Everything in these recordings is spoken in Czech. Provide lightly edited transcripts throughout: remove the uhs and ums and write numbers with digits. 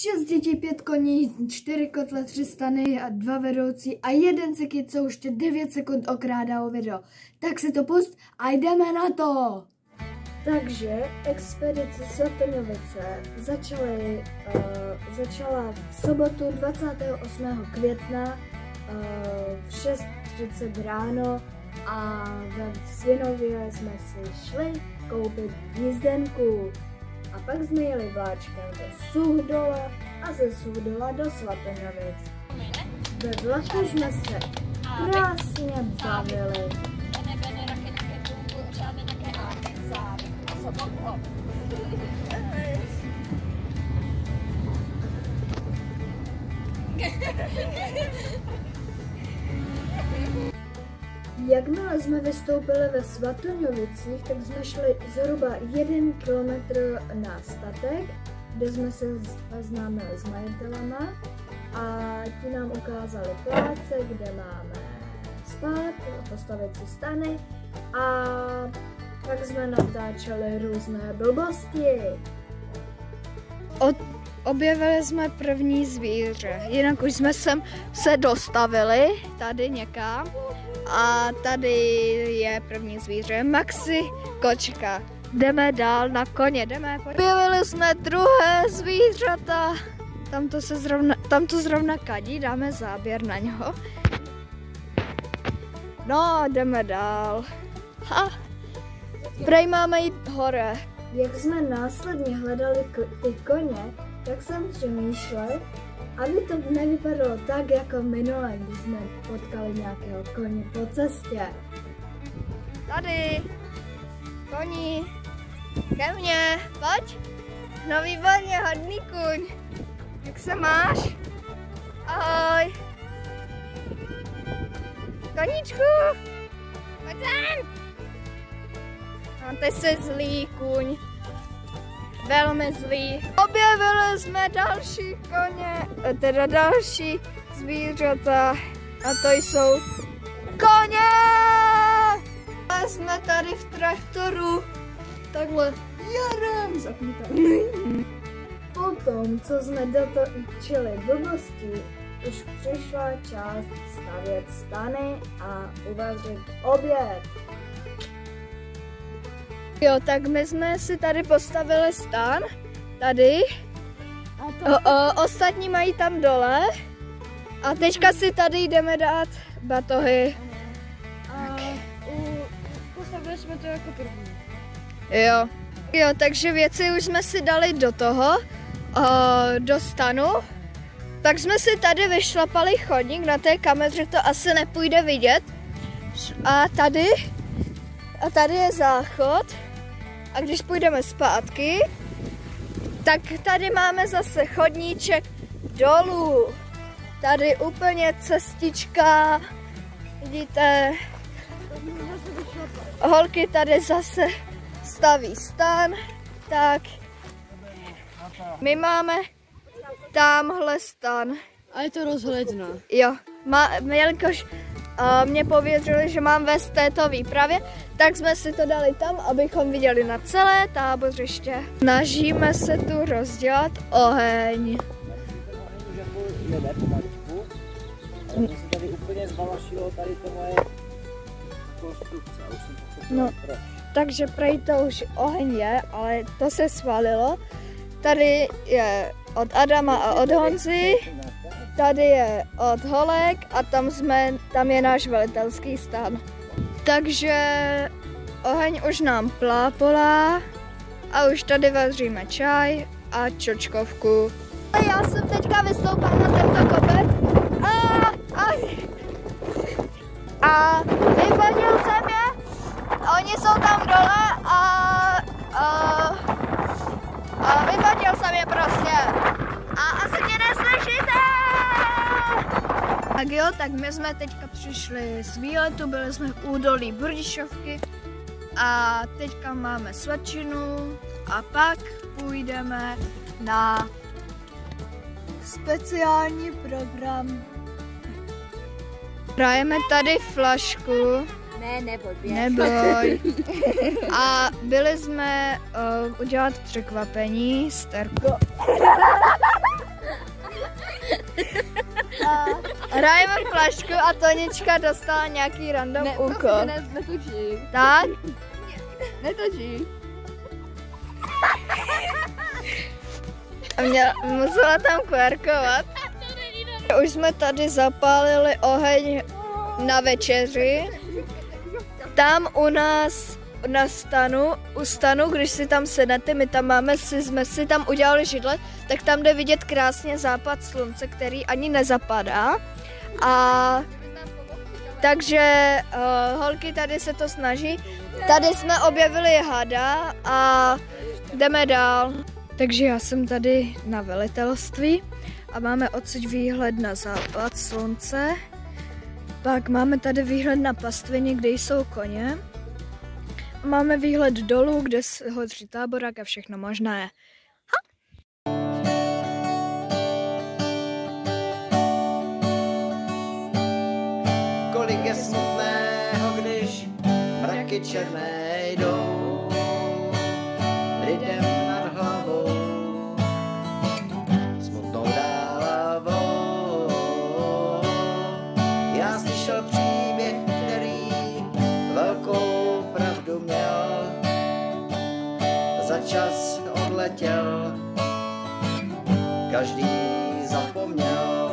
6 dětí, 5 koní, 4 kotle, 3 stany a 2 vedoucí a 1 sekit, co už 9 sekund okrádá o video. Tak si to pust a jdeme na to! Takže expedice Svatoňovice začala v sobotu 28. května v 6:30 ráno a ve Svinově jsme si šli koupit jízdenku. A pak jsme jeli vláčkem ze Suchdola a ze Suchdola do Svatoňovic. Ve vlaku jsme se krásně bavili. Jakmile jsme vystoupili ve Svatoňovicích, tak jsme šli zhruba 1 kilometr na statek, kde jsme se seznámili s majitelama a ti nám ukázali pláce, kde máme spát, postavit si stany a pak jsme natáčeli různé blbosti. Objevili jsme první zvíře, jinak už jsme sem se dostavili, tady někam. A tady je první zvíře, Maxi kočka. Jdeme dál na koně, jdeme. Objevili jsme druhé zvířata. Tam to zrovna kadí, dáme záběr na něho. No, jdeme dál. Prej máme jít hore. Jak jsme následně hledali ty koně, tak jsem přemýšlel, aby to nevypadalo tak jako minule, když jsme potkali nějakého koně po cestě. Tady, koní, ke mně, pojď. No výborně, hodný kuň. Jak se máš? Ahoj. Koníčku, pojď sem. No, ty jsi zlý kuň. Velmi zlý. Objevili jsme další koně, teda další zvířata a to jsou koně! A jsme tady v traktoru, takhle jedem, zapnutelný. Potom, co jsme dotočili blbosti, už přišla část stavět stany a uvařit oběd. Jo, tak my jsme si tady postavili stan, tady, ostatní mají tam dole a teďka si tady jdeme dát batohy. Postavili jsme to jako první. Jo, takže věci už jsme si dali do toho, do stanu, tak jsme si tady vyšlapali chodník, na té kameře to asi nepůjde vidět a tady je záchod. A když půjdeme zpátky, tak tady máme zase chodníček dolů. Tady úplně cestička, vidíte, holky tady zase staví stan, tak my máme tamhle stan. A je to rozhledna. Jo, jelikož mě pověřili, že mám vést této výpravě, tak jsme si to dali tam, abychom viděli na celé tábořiště. Snažíme se tu rozdělat oheň. Tady úplně zvalašilo tady to moje konstrukce. No, takže prej to už oheň je, ale to se svalilo. Tady je od Adama a od Honzy. Tady je od Holek a tam je náš velitelský stan. Takže oheň už nám plápolá a už tady vaříme čaj a čočkovku. Já jsem teďka vystoupila na tento kopec a vyfadil jsem je. Oni jsou tam dole a vyfadil jsem je prostě. A asi mě neslyšíte! Tak jo, tak my jsme teďka přišli z výletu, byli jsme v údolí Brdišovky a teďka máme svačinu a pak půjdeme na speciální program. Hrajeme tady flašku. Ne, neboj. Neboj. A byli jsme udělat překvapení s Terkou. A hrajeme flašku a Tonička dostala nějaký random úkol. Netočí. Tak? Netočí. A musela tam kvárkovat. Už jsme tady zapálili oheň na večeři. Tam u nás na stanu, když si tam sednete, my tam jsme si tam udělali židle, tak tam jde vidět krásně západ slunce, který ani nezapadá. A takže holky tady se to snaží. Tady jsme objevili hada a jdeme dál. Takže já jsem tady na velitelství a máme odsud výhled na západ slunce. Pak máme tady výhled na pastviny, kde jsou koně. Máme výhled dolů, kde hoří táborák a všechno možné. Kolik je smutného, když mraky černé jdou lidem nad hlavou, smutnou dálavou. Já slyšel příběh, který velkou pravdu měl, za čas odletěl, každý zapomněl.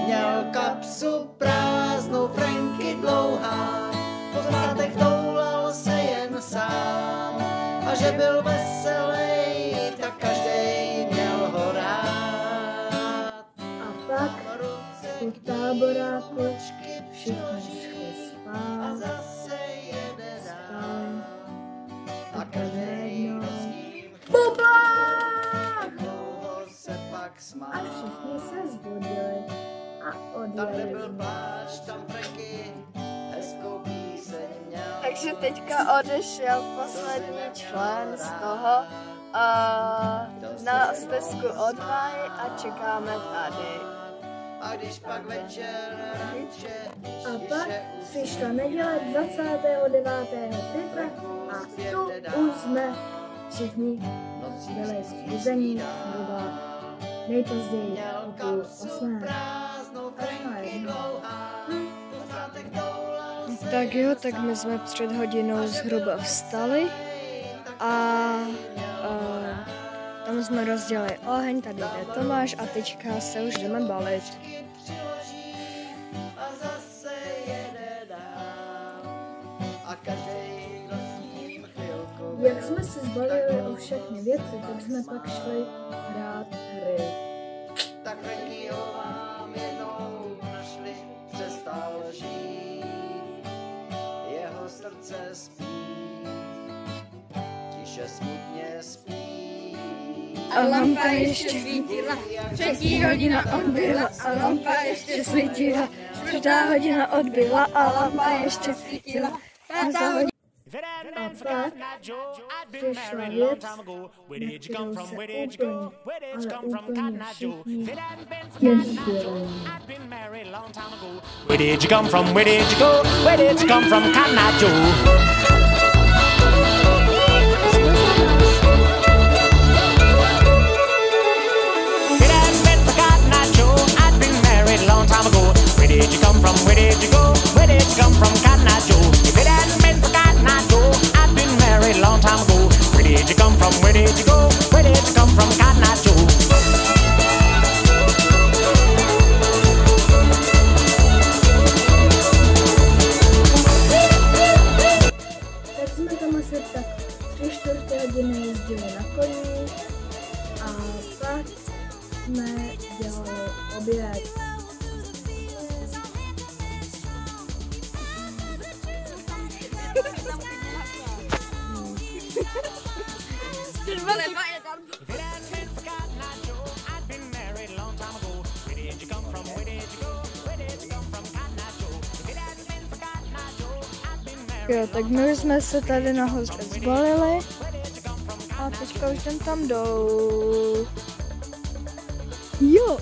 Měl kapsu prázdnou, Franky dlouhá, po zátech toulal se jen sám. A že byl veselý, tak každej měl ho rád. A pak u táboráku všichni šli spát. A zase jede dál. A každej s ním dlouho se pak smál. A všichni se zbudili a Tam, kde odjeli. byl plášť, tam Franky hezkou píseň měl. Takže teďka odešel poslední člen z toho na stezku odvaj a čekáme tady. A když pak večer ranče, A pak přišla neděle 29. května a tu už jsme všichni byli vzbuzení zhruba nejpozději o 7:30. Tak jo, tak my jsme před hodinou zhruba vstali a tam jsme rozdělili oheň, tady jde Tomáš a teďka se už jdeme balit. A zase jede dál. A každej s ním chvilku. Jak jsme se zbalili o všechny věci, tak jsme pak šli hrát hry. Tak Franky ho vám jednou našli, přestal žít. Jeho srdce spí, tiše smutně spí. A lampa ještě svítila, 3. hodina odbyla a lampa ještě svítila, 4. hodina odbyla a lampa ještě svítila, 5. hodina. A pak přišla věc, na kterou se úplně, ale úplně všichni těšili. Where did you come from? Where did you go? Where did you come from, Cotton Joe? If it hadn't been for Cotton Joe, I'd been married a long time ago. Where did you come from? Where did you go? Where did you come from, Cotton Joe? If it hadn't been for Cotton Joe, I'd been married a long time ago. Where did you come from? Where did you go? Where did you come from, Cotton Joe? Tak jsme tam asi tak 3/4 hodiny jezdili na koni a pak jsme dělali oběd. Jo, tak my už jsme se tady nahoře zbalili a teďka už jdem tam dolů. Jo!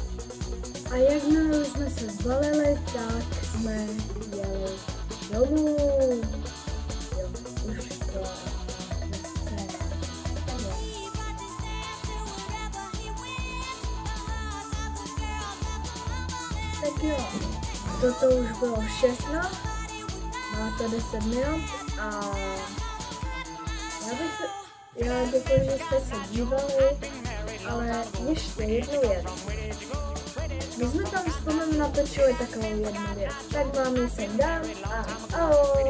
A jakmile už jsme se zbalili, tak jsme jeli domů. Jo, už to nechce. Tak jo, toto už bylo všechno. Má to 10 minut a já děkuji, že jste se dívali, ale ještě jednu věc. My jsme tam s Tomem natočili takovou jednu věc, tak vám ji sem dám a ahoj!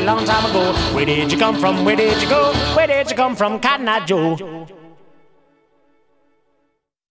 Long time ago. Where did you come from? Where did you go? Where did you come from, Cotton Eye Joe?